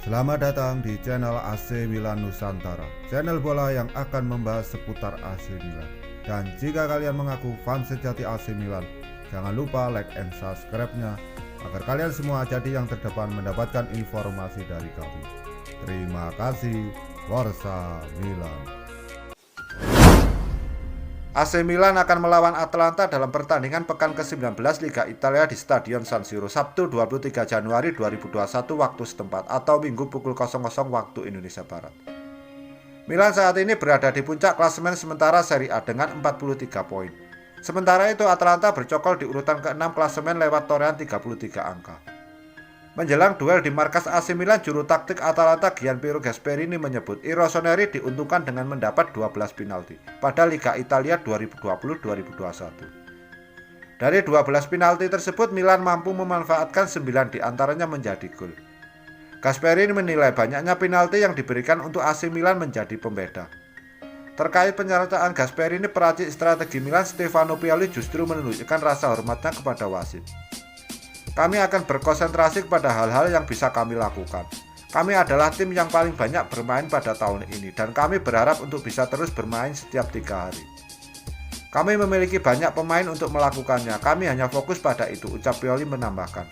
Selamat datang di channel AC Milan Nusantara, channel bola yang akan membahas seputar AC Milan. Dan jika kalian mengaku fans sejati AC Milan, jangan lupa like and subscribe-nya agar kalian semua jadi yang terdepan mendapatkan informasi dari kami. Terima kasih. Forza Milan. AC Milan akan melawan Atalanta dalam pertandingan pekan ke-19 Liga Italia di Stadion San Siro Sabtu 23 Januari 2021 waktu setempat atau Minggu pukul 00 waktu Indonesia Barat. Milan saat ini berada di puncak klasemen sementara Serie A dengan 43 poin. Sementara itu Atalanta bercokol di urutan ke-6 klasemen lewat torehan 33 angka. Menjelang duel di markas AC Milan, juru taktik Atalanta Gianpiero Gasperini menyebut Rossoneri diuntungkan dengan mendapat 12 penalti pada Liga Italia 2020-2021. Dari 12 penalti tersebut, Milan mampu memanfaatkan 9 diantaranya menjadi gol. Gasperini menilai banyaknya penalti yang diberikan untuk AC Milan menjadi pembeda. Terkait penyertaan Gasperini, peracik strategi Milan Stefano Pioli justru menunjukkan rasa hormatnya kepada wasit. Kami akan berkonsentrasi kepada hal-hal yang bisa kami lakukan. Kami adalah tim yang paling banyak bermain pada tahun ini dan kami berharap untuk bisa terus bermain setiap 3 hari. Kami memiliki banyak pemain untuk melakukannya. Kami hanya fokus pada itu, ucap Pioli menambahkan.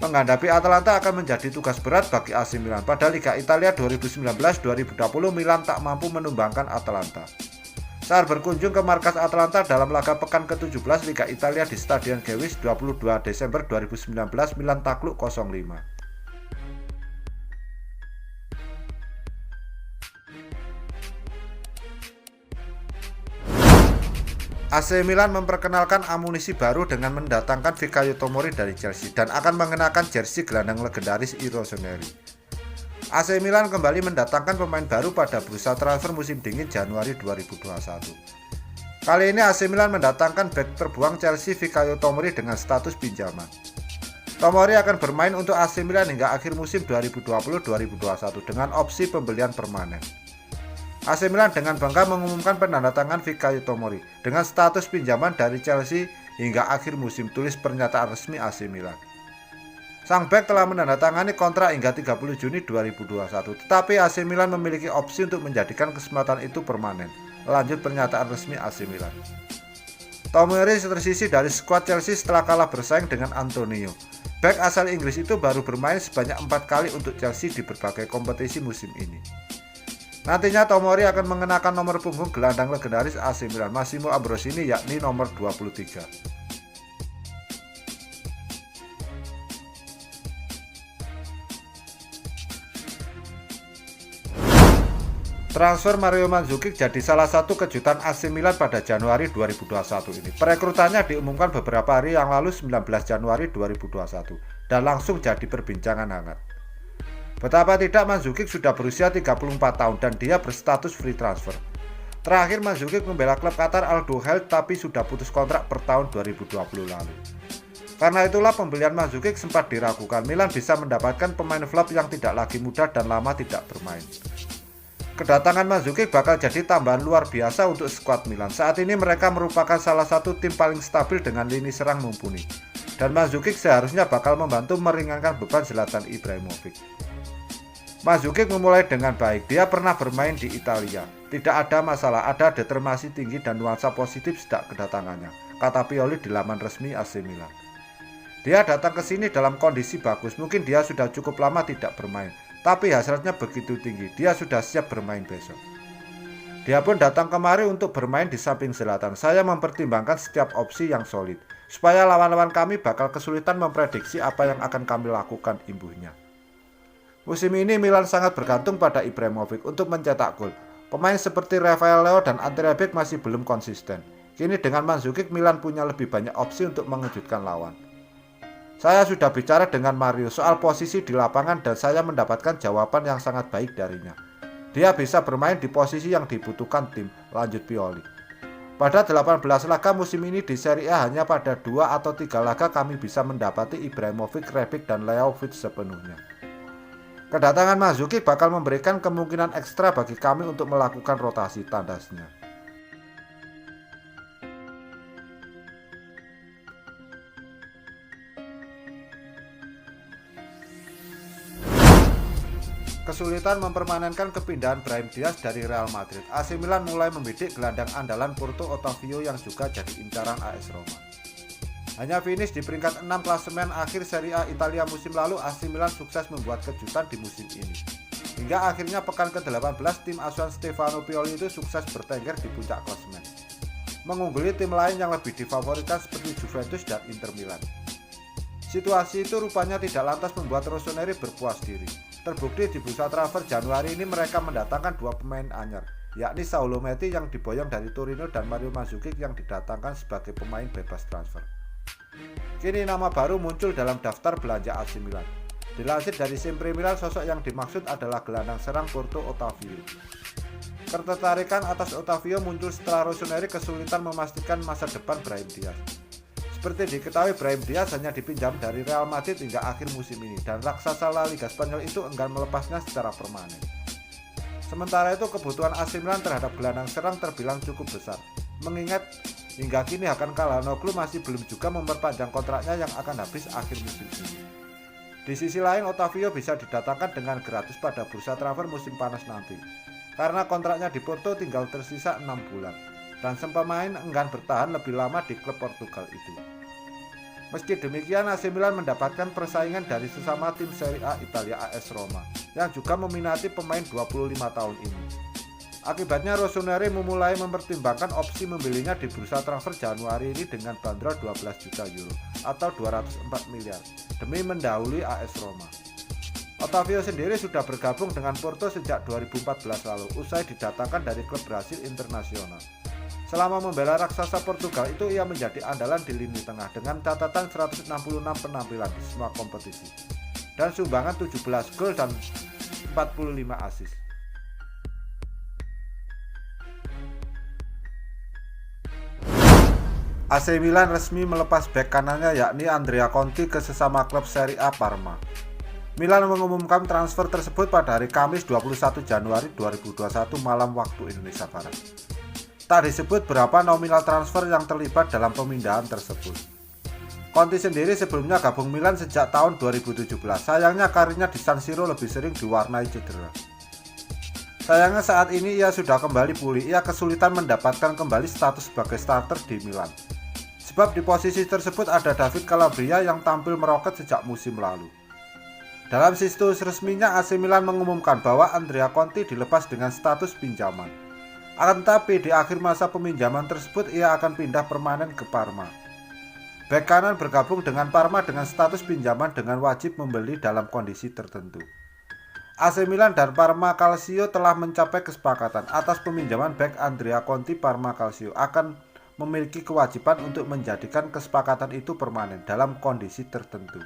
Menghadapi Atalanta akan menjadi tugas berat bagi AC Milan. Pada Liga Italia 2019-2020 Milan tak mampu menumbangkan Atalanta. Saat berkunjung ke markas Atalanta dalam laga pekan ke-17 Liga Italia di Stadion Gewiss 22 Desember 2019, Milan takluk 0-5. AC Milan memperkenalkan amunisi baru dengan mendatangkan Fikayo Tomori dari Chelsea dan akan mengenakan jersey gelandang legendaris Rossoneri. AC Milan kembali mendatangkan pemain baru pada bursa transfer musim dingin Januari 2021. Kali ini AC Milan mendatangkan bek terbuang Chelsea Fikayo Tomori dengan status pinjaman. Tomori akan bermain untuk AC Milan hingga akhir musim 2020-2021 dengan opsi pembelian permanen. AC Milan dengan bangga mengumumkan penandatangan Fikayo Tomori dengan status pinjaman dari Chelsea hingga akhir musim, tulis pernyataan resmi AC Milan. Sang bek telah menandatangani kontrak hingga 30 Juni 2021, tetapi AC Milan memiliki opsi untuk menjadikan kesempatan itu permanen. Lanjut pernyataan resmi AC Milan. Tomori tersisih dari skuad Chelsea setelah kalah bersaing dengan Antonio. Bek asal Inggris itu baru bermain sebanyak 4 kali untuk Chelsea di berbagai kompetisi musim ini. Nantinya Tomori akan mengenakan nomor punggung gelandang legendaris AC Milan Massimo Ambrosini, yakni nomor 23. Transfer Mario Mandzukic jadi salah satu kejutan AC Milan pada Januari 2021 ini. Perekrutannya diumumkan beberapa hari yang lalu 19 Januari 2021 dan langsung jadi perbincangan hangat. Betapa tidak, Mandzukic sudah berusia 34 tahun dan dia berstatus free transfer. Terakhir Mandzukic membela klub Qatar Al Duhail tapi sudah putus kontrak per tahun 2020 lalu. Karena itulah pembelian Mandzukic sempat diragukan. Milan bisa mendapatkan pemain flop yang tidak lagi muda dan lama tidak bermain. Kedatangan Mandzukic bakal jadi tambahan luar biasa untuk skuad Milan. Saat ini mereka merupakan salah satu tim paling stabil dengan lini serang mumpuni. Dan Mandzukic seharusnya bakal membantu meringankan beban Zlatan Ibrahimovic. Mandzukic memulai dengan baik. Dia pernah bermain di Italia. Tidak ada masalah, ada determinasi tinggi dan nuansa positif sejak kedatangannya, kata Pioli di laman resmi AC Milan. Dia datang ke sini dalam kondisi bagus. Mungkin dia sudah cukup lama tidak bermain, tapi hasratnya begitu tinggi, dia sudah siap bermain besok. Dia pun datang kemari untuk bermain di samping Zlatan. Saya mempertimbangkan setiap opsi yang solid, supaya lawan-lawan kami bakal kesulitan memprediksi apa yang akan kami lakukan, imbuhnya. Musim ini Milan sangat bergantung pada Ibrahimovic untuk mencetak gol. Pemain seperti Rafael Leao dan Ante Rebic masih belum konsisten. Kini dengan Mandzukic, Milan punya lebih banyak opsi untuk mengejutkan lawan. Saya sudah bicara dengan Mario soal posisi di lapangan dan saya mendapatkan jawaban yang sangat baik darinya. Dia bisa bermain di posisi yang dibutuhkan tim, lanjut Pioli. Pada 18 laga musim ini di Serie A, hanya pada 2 atau 3 laga kami bisa mendapati Ibrahimovic, Rebic, dan Leao fit sepenuhnya. Kedatangan Mandzukic bakal memberikan kemungkinan ekstra bagi kami untuk melakukan rotasi, tandasnya. kesulitan mempermanenkan kepindahan Brahim Diaz dari Real Madrid, AC Milan mulai membidik gelandang andalan Porto Otavio yang juga jadi incaran AS Roma. Hanya finish di peringkat 6 klasemen akhir Serie A Italia musim lalu, AC Milan sukses membuat kejutan di musim ini. Hingga akhirnya pekan ke-18 tim asuhan Stefano Pioli itu sukses bertengger di puncak klasemen, mengungguli tim lain yang lebih difavoritkan seperti Juventus dan Inter Milan. Situasi itu rupanya tidak lantas membuat Rossoneri berpuas diri. Terbukti di bursa transfer Januari ini mereka mendatangkan dua pemain anyar, yakni Saulo Metti yang diboyong dari Torino dan Mario Mandzukic yang didatangkan sebagai pemain bebas transfer. Kini nama baru muncul dalam daftar belanja AC Milan. Dilansir dari Sempre Milan, sosok yang dimaksud adalah gelandang serang Porto Otavio. Ketertarikan atas Otavio muncul setelah Rossoneri kesulitan memastikan masa depan Brahim Diaz. Seperti diketahui, Brahim Diaz hanya dipinjam dari Real Madrid hingga akhir musim ini dan raksasa La Liga Spanyol itu enggan melepasnya secara permanen. Sementara itu kebutuhan AC Milan terhadap gelandang serang terbilang cukup besar, mengingat hingga kini Hakan Çalhanoğlu masih belum juga memperpanjang kontraknya yang akan habis akhir musim ini. Di sisi lain, Otavio bisa didatangkan dengan gratis pada bursa transfer musim panas nanti, karena kontraknya di Porto tinggal tersisa 6 bulan. Dan sang pemain enggan bertahan lebih lama di klub Portugal itu. Meski demikian, AC Milan mendapatkan persaingan dari sesama tim Serie A Italia AS Roma yang juga meminati pemain 25 tahun ini. Akibatnya Rossoneri memulai mempertimbangkan opsi membelinya di bursa transfer Januari ini dengan bandrol 12 juta euro atau 204 miliar demi mendahului AS Roma. Otavio sendiri sudah bergabung dengan Porto sejak 2014 lalu usai didatangkan dari klub Brasil Internacional. Selama membela raksasa Portugal itu, ia menjadi andalan di lini tengah dengan catatan 166 penampilan di semua kompetisi dan sumbangan 17 gol dan 45 assist. AC Milan resmi melepas bek kanannya yakni Andrea Conti ke sesama klub Serie A Parma. Milan mengumumkan transfer tersebut pada hari Kamis 21 Januari 2021 malam waktu Indonesia Barat. Tak disebut berapa nominal transfer yang terlibat dalam pemindahan tersebut. Conti sendiri sebelumnya gabung Milan sejak tahun 2017. Sayangnya karirnya di San Siro lebih sering diwarnai cedera. Sayangnya saat ini ia sudah kembali pulih. Ia kesulitan mendapatkan kembali status sebagai starter di Milan. Sebab di posisi tersebut ada David Calabria yang tampil meroket sejak musim lalu. Dalam situs resminya, AC Milan mengumumkan bahwa Andrea Conti dilepas dengan status pinjaman. Akan tetapi di akhir masa peminjaman tersebut ia akan pindah permanen ke Parma. Bek kanan bergabung dengan Parma dengan status pinjaman dengan wajib membeli dalam kondisi tertentu. AC Milan dan Parma Calcio telah mencapai kesepakatan atas peminjaman bek Andrea Conti. Parma Calcio akan memiliki kewajiban untuk menjadikan kesepakatan itu permanen dalam kondisi tertentu.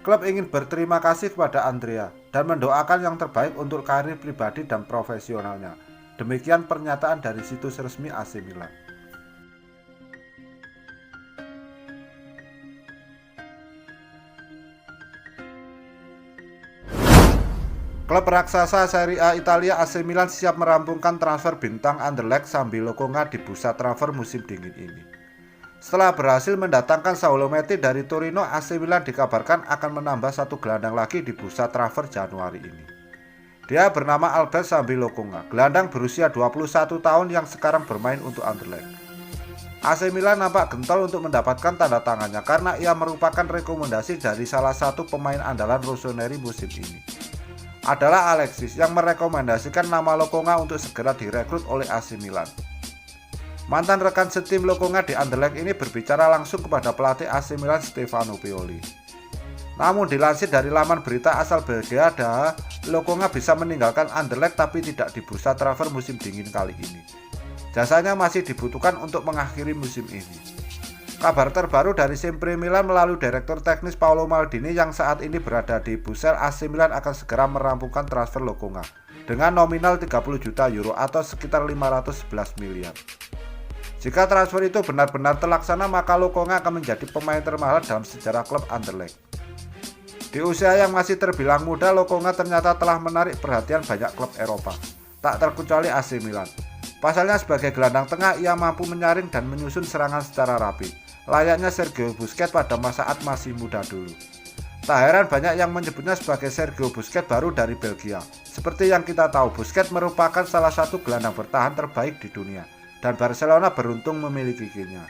Klub ingin berterima kasih kepada Andrea dan mendoakan yang terbaik untuk karir pribadi dan profesionalnya. Demikian pernyataan dari situs resmi AC Milan. Klub raksasa Serie A Italia AC Milan siap merampungkan transfer bintang Anderlecht sambil Lokonga di bursa transfer musim dingin ini. Setelah berhasil mendatangkan Saulo Metti dari Torino, AC Milan dikabarkan akan menambah satu gelandang lagi di bursa transfer Januari ini. Dia bernama Albert Sambi Lokonga, gelandang berusia 21 tahun yang sekarang bermain untuk Anderlecht. AC Milan nampak getol untuk mendapatkan tanda tangannya karena ia merupakan rekomendasi dari salah satu pemain andalan Rossoneri musim ini. Adalah Alexis yang merekomendasikan nama Lokonga untuk segera direkrut oleh AC Milan. Mantan rekan setim Lokonga di Anderlecht ini berbicara langsung kepada pelatih AC Milan Stefano Pioli. Namun dilansir dari laman berita asal Belgia, Lokonga bisa meninggalkan Anderlecht tapi tidak di bursa transfer musim dingin kali ini. Jasanya masih dibutuhkan untuk mengakhiri musim ini. Kabar terbaru dari Sempre Milan melalui direktur teknis Paolo Maldini yang saat ini berada di Brussels, AC Milan akan segera merampungkan transfer Lokonga dengan nominal 30 juta euro atau sekitar 511 miliar. Jika transfer itu benar-benar terlaksana, maka Lokonga akan menjadi pemain termahal dalam sejarah klub Anderlecht. Di usia yang masih terbilang muda, Lokonga ternyata telah menarik perhatian banyak klub Eropa, tak terkecuali AC Milan. Pasalnya sebagai gelandang tengah, ia mampu menyaring dan menyusun serangan secara rapi, layaknya Sergio Busquets pada saat masih muda dulu. Tak heran banyak yang menyebutnya sebagai Sergio Busquets baru dari Belgia. Seperti yang kita tahu, Busquets merupakan salah satu gelandang bertahan terbaik di dunia, dan Barcelona beruntung memilikinya.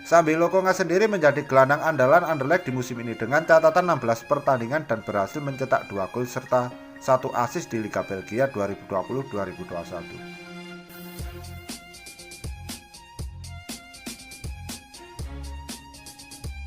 Sambil Lokonga sendiri menjadi gelandang andalan Anderlecht di musim ini dengan catatan 16 pertandingan dan berhasil mencetak 2 gol serta 1 assist di Liga Belgia 2020-2021.